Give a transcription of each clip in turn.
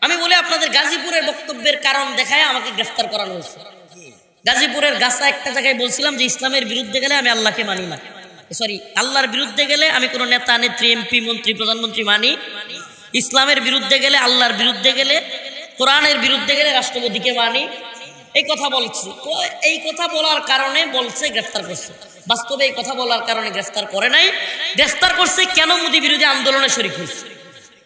আমি বলি আপনাদের গাজীপুরের বক্তব্যের কারণ দেখায় আমাকে গ্রেফতার করানো হয়েছে। গাজীপুরের গাছা একটা জায়গায় বলছিলাম যে ইসলামের বিরুদ্ধে গেলে আমি আল্লাহকে মানি না, সরি আল্লাহর বিরুদ্ধে গেলে আমি কোনো নেতা নেত্রী এমপি মন্ত্রী প্রধানমন্ত্রী মানি, ইসলামের বিরুদ্ধে গেলে আল্লাহর বিরুদ্ধে গেলে কোরআনের বিরুদ্ধে গেলে রাষ্ট্রপতিকে মানি, এই কথা বলছি। তো এই কথা বলার কারণে বলছে গ্রেফতার করছে, বাস্তবে এই কথা বলার কারণে গ্রেফতার করে নাই। গ্রেফতার করছে কেন? মোদী বিরোধী আন্দোলনে শরীক হয়েছে,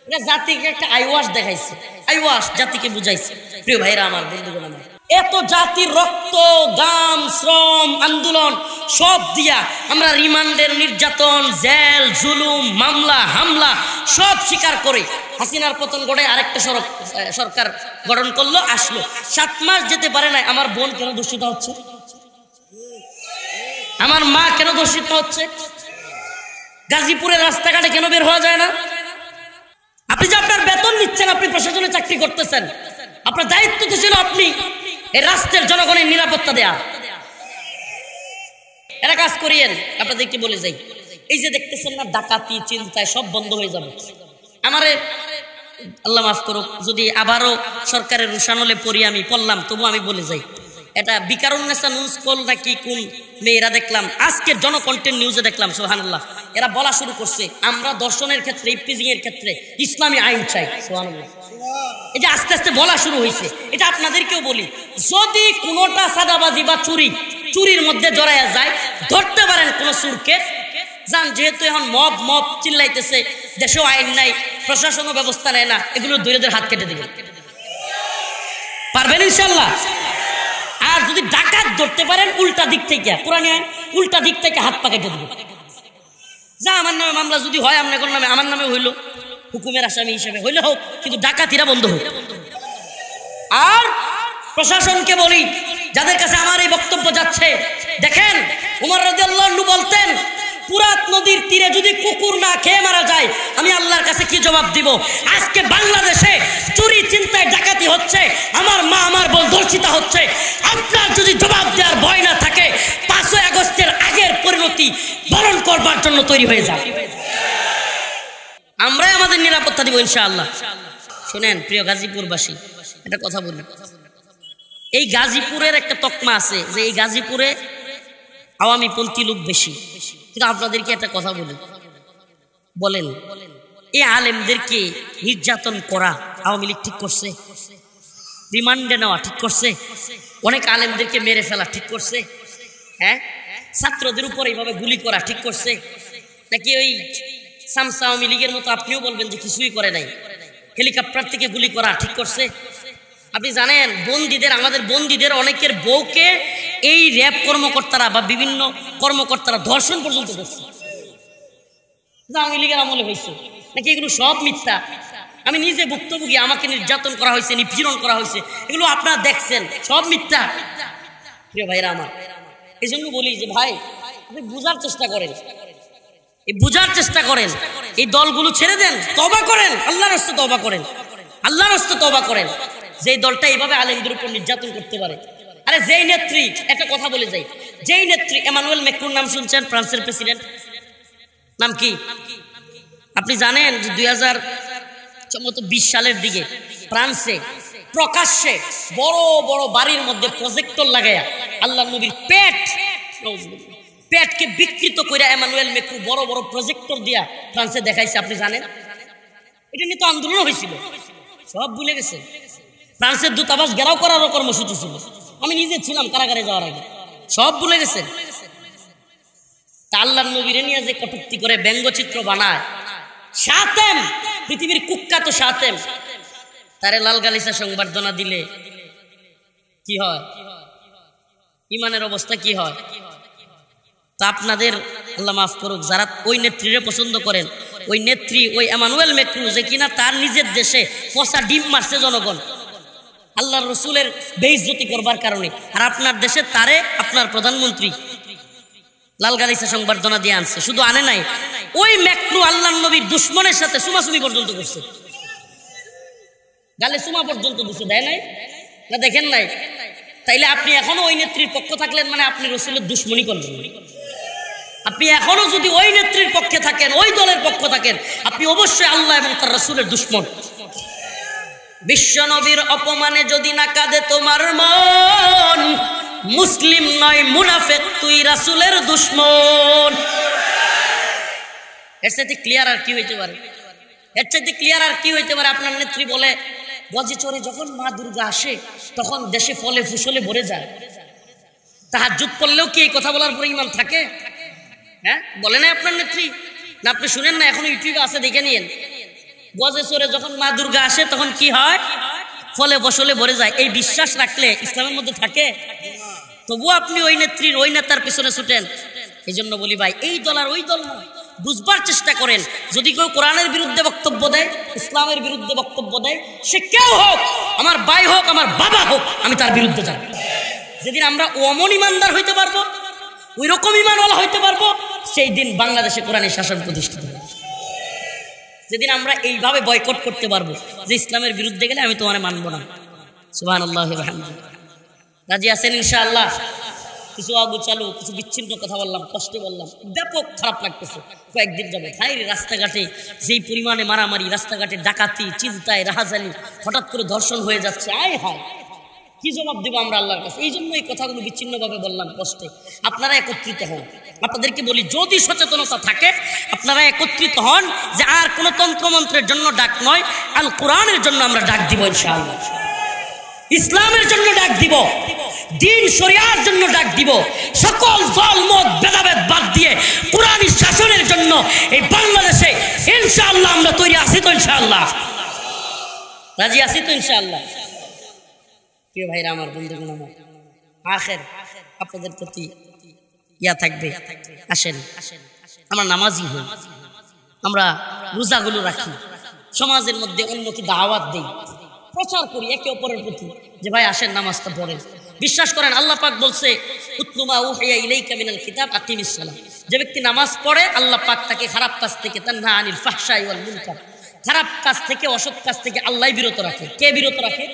এটা জাতিকে একটা আইওয়াশ দেখাইছে, আইওয়াশ জাতিকে বুঝাইছে। প্রিয় ভাইরা আমার, বন্ধুগণ আমার, এত জাতির রক্ত গাম শ্রম আন্দোলন সব দিয়া আমরা রিমান্ডের নির্যাতন জেল জুলুম মামলা হামলা সব স্বীকার করে হাসিনার পতন ঘটে আরেকটা সরকার গঠন করলো, আসলো। 7 মাস যেতে পারে না, আমার বোন কেন দূষিত হচ্ছে? আমার মা কেন দূষিত হচ্ছে? গাজীপুরের রাস্তাঘাটে কেন বের হওয়া যায় না? আপনি যে আপনার বেতন নিচ্ছেন, আপনি প্রশাসনে চাকরি করতেছেন, আপনার দায়িত্ব তো ছিল আপনি এই রাষ্ট্রের জনগণের নিরাপত্তা দেয়া। এরা কাজ করিয়েন। আপনাদেরকে বলে যাই, এই যে দেখতেছেন না ডাকাতি চিন্তায় সব বন্ধ হয়ে যাবে। আমারে আল্লাহ মাফ করুক, যদি আবারও সরকারের রুশানলে পড়ি, আমি পড়লাম তবু আমি বলে যাই, এটা বিকারুন্নেসা নিউজ কল নাকি কোন মেয়েরা দেখলাম আজকের জনকন্টেন্ট নিউজে দেখলাম, সুবহানাল্লাহ, এরা বলা শুরু করছে আমরা দর্শনের ক্ষেত্রে ইফতিজিং এর ক্ষেত্রে ইসলামী আইন চাই। সুবহানাল্লাহ, এই যে আস্তে আস্তে বলা শুরু হয়েছে, এটা আপনাদেরকেও বলি, যদি কোনোটা সাদাবাজি বা চুরির মধ্যে জড়াইয়া যায়, ধরতে পারেন কোন চুরকে, যান, যেহেতু এখন মব চিল্লাইতেছে, দেশেও আইন নাই, প্রশাসনও ব্যবস্থা নেয় না, এগুলো দৈরদের হাত কেটে দিবেন। পারবেন ইনশাল্লাহ? আর যদি ডাকাত ধরতে পারেন উল্টা দিক থেকে, পুরানি আইন উল্টা দিক থেকে হাত পা কেটে দিবেন। যা আমার নামে মামলা যদি হয়, আপনার নামে আমার নামে হইলো, হুকুমের আসামি হিসেবে হইলে হোক, কিন্তু ডাকাতিরা বন্ধ হোক। আর প্রশাসনকে বলি, যাদের কাছে আমার এই বক্তব্য যাচ্ছে, দেখেন উমর রাদিয়াল্লাহু আনহু বলতেন, পুরাত নদীর তীরে যদি কুকুর না খেয়ে মারা যায়, আমি আল্লাহর কাছে কি জবাব দিব? আজকে বাংলাদেশে চুরি চিন্তায় ডাকাতি হচ্ছে, আমার মা আমার বোন ধর্ষিত হচ্ছে। আপনার যদি জবাব দেওয়ার ভয় না থাকে, 5ই আগস্টের আগের পরিণতি বরণ করবার জন্য তৈরি হয়ে যান। আমরাই আমাদের নিরাপত্তা দিব ইনশাআল্লাহ। শুনেন প্রিয় গাজীপুরবাসী, একটা কথা বলি, এই গাজীপুরের একটা তকমা আছে যে এই গাজীপুরে আওয়ামী পন্থী লোক বেশি, কিন্তু আপনাদেরকে একটা কথা বলেন, এই আলেমদেরকে নির্যাতন করা আওয়ামী লীগ ঠিক করছে? রিমান্ডে নেওয়া ঠিক করছে? অনেক আলেমদেরকে মেরে ফেলা ঠিক করছে? হ্যাঁ, ছাত্রদের উপর এইভাবে গুলি করা ঠিক করছে? নাকি ওই সামসা আওয়ামী লীগের মতো আপনিও বলবেন যে কিছুই করে নাই? হেলিকপ্টার থেকে গুলি করা ঠিক করছে? আপনি জানেন বন্দীদের, আমাদের বন্দীদের অনেকের বউকে এই র্যাব কর্মকর্তারা বা বিভিন্ন কর্মকর্তারা ধর্ষণ পর্যন্ত করছে, আওয়ামী লীগের আমলে হয়েছে। নাকি এগুলো সব মিথ্যা? আমি নিজে ভুক্তভোগী, আমাকে নির্যাতন করা হয়েছে, নিপীড়ন করা হয়েছে, এগুলো আপনারা দেখছেন, সব মিথ্যা। প্রিয় ভাইরা আমার, এই জন্য বলি যে ভাই, আপনি বুঝার চেষ্টা করেন, বুঝার চেষ্টা করেন, এই দলগুলো ছেড়ে দেন, তওবা করেন, আল্লাহর রাস্তায় তওবা করেন, আল্লাহর রাস্তায় তওবা করেন। যেই দলটা এইভাবে আলেমদের উপর নির্যাতন করতে পারে, আরে যেই নেত্রী, একটা কথা বলে যাই, যেই নেত্রী এমানুয়েল ম্যাক্রোর নাম শুনছেন, ফ্রান্সের প্রেসিডেন্ট, নাম কি আপনি জানেন যে 2020 সালের দিকে ফ্রান্সে প্রকাশ্যে বড় বড় বাড়ির মধ্যে প্রজেক্টর লাগায়া আল্লাহর নবীর পেটকে বিকৃত করে এমানুয়েল ম্যাক্রো বড় বড় প্রজেক্টর দিয়া ফ্রান্সে দেখাইছে। আপনি জানেন এটা নিয়ে তো আন্দোলন হয়েছিল, সব ভুলে গেছে। ফ্রান্সের দূতাবাস ঘেরাও করারও কর্মসূচি ছিল, আমি নিজে ছিলাম কারাগারে যাওয়ার আগে, সব ভুলে গেছেন। তা আল্লাহর নবীরে নিয়ে যে কটূক্তি করে ব্যঙ্গচিত্র বানায়, শাতেম, পৃথিবীর কুখ্যাত শাতেম, তারে লাল গালিচা সংবর্ধনা দিলে কি হয়? ইমানের অবস্থা কি হয়? তা আপনাদের আল্লাহ মাফ করুক, যারা ওই নেত্রীরে পছন্দ করেন, ওই নেত্রী, ওই এমানুয়েল ম্যাক্রো যে কিনা তার নিজের দেশে পচা ডিম মারছে জনগণ আল্লাহর রসুলের বেইজ্জতি করবার কারণে, আর আপনার দেশে তারে আপনার প্রধানমন্ত্রী লাল গালিচা সংবর্ধনা দিয়ে আনছে। শুধু আনে নাই, ওই ম্যাক্রো আল্লাহর নবীর দুশ্মনের সাথে সুমাসুমি পর্যন্ত করছে, গালে সুমা পর্যন্ত দিছে, দেয় নাই না? দেখেন নাই? তাইলে আপনি এখনো ওই নেত্রীর পক্ষ থাকলেন মানে আপনি রসুলের দুশ্মনী করলেন। আপনি এখনো যদি ওই নেত্রীর পক্ষে থাকেন, ওই দলের পক্ষ থাকেন, আপনি অবশ্যই আল্লাহ এবং তার রসুলের দুশ্মন। বিশ্ব নবীর অপমানে যদি না কাঁদে তোমার মন, মুসলিম নয় মুনাফিক, তুই রাসূলের দুশমন। এর সাথে ক্লিয়ার আর কি হইতে পারে? এর চাইতে ক্লিয়ার আর কি হইতে পারে? আপনার নেত্রী বলে গজে চড়ে যখন মা দুর্গা আসে তখন দেশে ফলে ফুসলে ভরে যায়। তাহাজ্জুদ করলেও কি এই কথা বলার পরে ইমান থাকে? হ্যাঁ, বলে না আপনার নেত্রী? না আপনি শুনেন না? এখন ইউটিউবে আছে, দেখে নিয়েন। গজে চড়ে যখন মা দুর্গা আসে তখন কি হয়? ফলে ফসলে ভরে যায়। এই বিশ্বাস রাখলে ইসলামের মধ্যে থাকে? তবুও আপনি ওই নেত্রীর ওই নেতার পিছনে ছুটেন। এই জন্য বলি ভাই, এই দল আর ওই দল নয়, বুঝবার চেষ্টা করেন। যদি কেউ কোরআনের বিরুদ্ধে বক্তব্য দেয়, ইসলামের বিরুদ্ধে বক্তব্য দেয়, সে কেউ হোক, আমার ভাই হোক, আমার বাবা হোক, আমি তার বিরুদ্ধে যাব। যেদিন আমরা অমন ইমানদার হইতে পারবো, ওই রকম ইমানওয়ালা হইতে পারবো, সেই দিন বাংলাদেশে কোরআনের শাসন প্রতিষ্ঠিত হবে। যেদিন আমরা এইভাবে বয়কট করতে পারবো যে ইসলামের বিরুদ্ধে গেলে আমি তোমার মানবো না। সুবহানাল্লাহ ওয়া বিহামদিহি। রাজি আছেন ইনশাআল্লাহ? কিছু অগোছালো, কিছু বিচ্ছিন্ন কথা বললাম, কষ্টে বললাম, ব্যাপক খারাপ লাগতেছে কয়েকদিন যাবে। ভাই রাস্তাঘাটে যেই পরিমাণে মারামারি, রাস্তাঘাটে ডাকাতি, চিন্তায় রাহাজানি, হঠাৎ করে ধর্ষণ হয়ে যাচ্ছে। আয় হায়, কি জবাব দেবো আমরা আল্লাহর কাছে? এই জন্য এই কথাগুলো বিচ্ছিন্নভাবে বললাম, কষ্টে। আপনারা একত্রিত হন। আপনাদেরকে বলি, যদি সচেতনতা থাকে আপনারা একত্রিত হন, যে আর কোনো তন্ত্রমন্ত্রের জন্য ডাক নয়, আল কোরআনের জন্য আমরা ডাক দিব ইনশাআল্লাহ। ইসলামের জন্য ডাক দিব, দিন শরিয়ার জন্য ডাক দিব। সকল দল মত ভেদাভেদ বাদ দিয়ে কোরআনী শাসনের জন্য এই বাংলাদেশে ইনশাআল্লাহ আমরা তৈরি আছি তো? ইনশাআল্লাহ রাজি আছি তো? ইনশাআল্লাহ। প্রিয় ভাইরা আমার, বন্ধুগণ আমার, আখের আপনাদের প্রতি ইয়া থাকবে, আসেন আমরা নামাজি হই, আমরা রোজাগুলো রাখি, সমাজের মধ্যে অন্যকে দাওয়াত দেই, প্রচার করি একে অপরের প্রতি, যে ভাই আসেন নামাজটা পড়েন। বিশ্বাস করেন, আল্লাহ পাক বলছে উতলু মা উহিয়া ইলাইকা মিনাল কিতাব আকিমিস সালাহ। যে ব্যক্তি নামাজ পড়ে আল্লাহ পাক তাকে খারাপ কাজ থেকে, তানহা আনিল ফাহশাই ওয়াল মুনকার, খারাপ কাজ থেকে, অসৎ কাজ থেকে আল্লাহ বিরত রাখে। কে বিরত রাখে?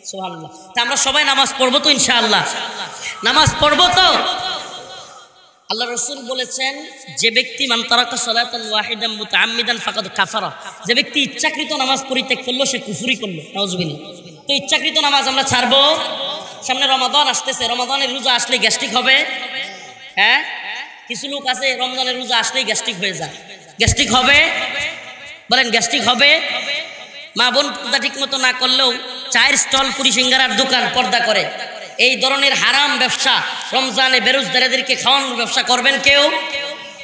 সুবহানাল্লাহ। তা আমরা সবাই নামাজ পড়বো তো? ইনশাআল্লাহ নামাজ পড়বো তো? আল্লাহ রাসূল বলেছেন, যে ব্যক্তি মান তারাকা সালাতান ওয়াহিদান মুতাআম্মিদান ফাকাদ কাফারা, যে ব্যক্তি ইচ্ছাকৃত নামাজ পরিত্যাগ করলো সে কুফরি করলো। নাউজুবিল্লাহ। তো ইচ্ছাকৃত নামাজ আমরা ছাড়বো। সামনে রমাদান আসতেছে, রমাদানের রোজা আসলে গ্যাস্ট্রিক হবে। হ্যাঁ, কিছু লোক আছে রমজানের রোজা আসলেই গ্যাস্ট্রিক হয়ে যায়। গ্যাস্ট্রিক হবে? বলেন গ্যাস্ট্রিক হবে? মা বোন পর্দা ঠিক মতো না করলেও চায়ের স্টল, পুরি সিঙ্গারার দোকান পর্দা করে, এই ধরনের হারাম ব্যবসা রমজানে বেরোজগারীদেরকে খাওয়ানোর ব্যবসা করবেন কেউ?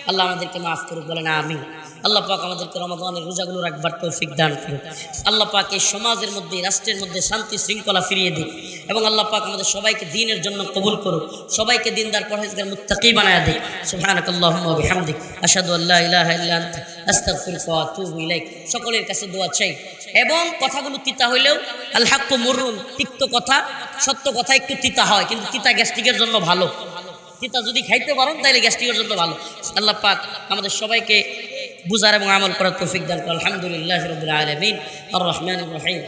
আল্লাহ আমাদেরকে মাফ করুক, বলেন আমিন। আল্লাহ পাক আমাদেরকে রমাদানের রোজাগুলো রাখবার তৌফিক দান করুক। আল্লাহ পাক এই সমাজের মধ্যে, রাষ্ট্রের মধ্যে শান্তি শৃঙ্খলা ফিরিয়ে দিক, এবং আল্লাহ পাক আমাদের সবাইকে দ্বীনের জন্য কবুল করুক, সবাইকে দিনদার পরহেজগার মুত্তাকি বানায়া দেয়। সুবহানাকাল্লাহুম্মা ওয়া বিহামদিক, আশহাদু আল্লা ইলাহা ইল্লা আনতা, আস্তাগফিরুকা ওয়া আতুবু ইলাইক। সকলের কাছে দোয়া চাই, এবং কথাগুলো তিতা হইলেও আল হাক্কু মুররুন, তিক্ত কথা, সত্য কথা একটু তিতা হয়, কিন্তু তিতা গ্যাস্ট্রিকের জন্য ভালো। তিতা যদি খাইতে পারেন তাহলে গ্যাস্ট্রিকের জন্য ভালো। আল্লাহ পাক আমাদের সবাইকে বুঝার এবং আমল করার তৌফিক দান করুন। আলহামদুলিল্লাহি রাব্বিল আলামিন, আর রহমানির রহিম,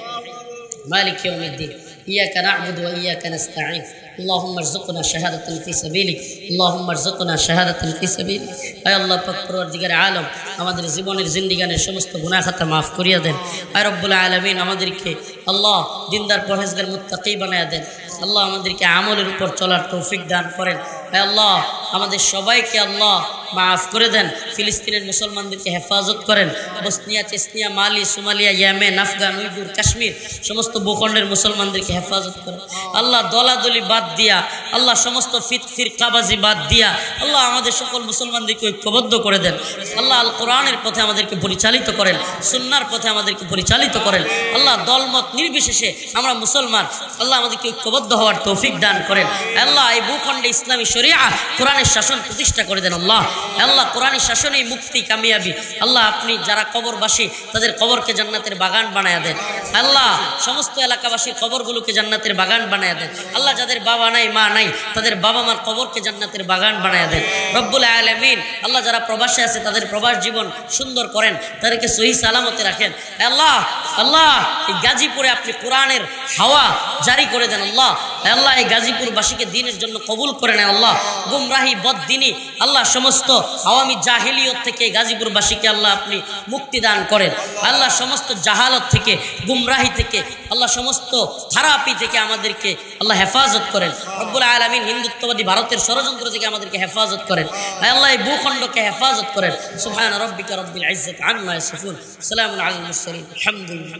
মালিক ইয়াউমিদ্দিন, ইয়াকা না'বুদু ওয়া ইয়াকা নাস্তাঈন। اللهم ارزقنا شهادة في سبيلك اللهم ارزقنا شهادة في سبيلك। আয় আল্লাহ পাক, পরওয়ারদিগার আলম, আমাদের জীবনের জিন্দেগানের সমস্ত গুনাহ খাতা মাফ করিয়া দেন। আয় রব্বুল আলামিন, আমাদেরকে আল্লাহ দিনদার পরহেজগার মুত্তাকি বানায়া দেন। আল্লাহ আমাদেরকে আমলের উপর চলার তৌফিক দান করেন। আয় আল্লাহ আমাদের সবাইকে আল্লাহ মাফ করে দেন। ফিলিস্তিনের মুসলমানদেরকে হেফাজত করেন। Bosnia, Chechnya, Mali, Somalia, Yemen, Afghan, Uyghur, Kashmir সমস্ত ভূখণ্ডের মুসলমানদেরকে হেফাজত করেন। আল্লাহ দলাদলি বাদ দিয়া, আল্লাহ সমস্ত ফিরকাবাজি বাদ দিয়া, আল্লাহ আমাদের সকল মুসলমানদেরকে ঐক্যবদ্ধ করে দেন। আল্লাহ আল কোরআনের পথে আমাদেরকে পরিচালিত করেন, সুন্নাহর পথে আমাদেরকে পরিচালিত করেন। আল্লাহ দলমত নির্বিশেষে আমরা মুসলমান, আল্লাহ আমাদেরকে ঐক্যবদ্ধ হওয়ার তৌফিক দান করেন। আল্লাহ এই ভূখণ্ডে ইসলামী শরিয়া, কোরআনের শাসন প্রতিষ্ঠা করে দেন। আল্লাহ আল্লাহ কোরআনের শাসনেই মুক্তি, কামিয়াবি। আল্লাহ আপনি যারা কবরবাসী তাদের কবরকে জান্নাতের বাগান বানায়া দেন। আল্লাহ সমস্ত এলাকাবাসীর কবরগুলোকে জান্নাতের বাগান বানায়া দেন। আল্লাহ যাদের বাবা নাই, মা নাই, তাদের বাবা মার কবরকে জান্নাতের বাগান বানায়া দেন রব্বুল আলামিন। আল্লাহ যারা প্রবাসে আছে তাদের প্রবাস জীবন সুন্দর করেন, তাদেরকে সহি সালামতে রাখেন। আল্লাহ আল্লাহ এই গাজীপুরে আপনি কোরআনের হাওয়া জারি করে দেন। আল্লাহ আল্লাহ এই গাজীপুরবাসীকে দ্বীনের জন্য কবুল করে নেন। আল্লাহ গুমরাহি, বদদিনী, আল্লাহ সমস্ত সমস্ত আওয়ামী জাহিলিয়ত থেকে গাজীপুরবাসীকে আল্লাহ আপনি মুক্তি দান করেন আল্লাহ, সমস্ত জাহালত থেকে, গুমরাহি থেকে আল্লাহ, সমস্ত খারাপি থেকে আমাদেরকে আল্লাহ হেফাজত করেন রব্বুল আলামিন। হিন্দুত্ববাদী ভারতের ষড়যন্ত্র থেকে আমাদেরকে হেফাজত করেন আল্লাহ, এই ভূখণ্ডকে হেফাজত করেন। সুবহান রাব্বিকা রব্বিল ইজ্জাতি আম্মা ইয়াসিফুন, সালামুন আলাল মুরসালিন, আলহামদুলিল্লাহ।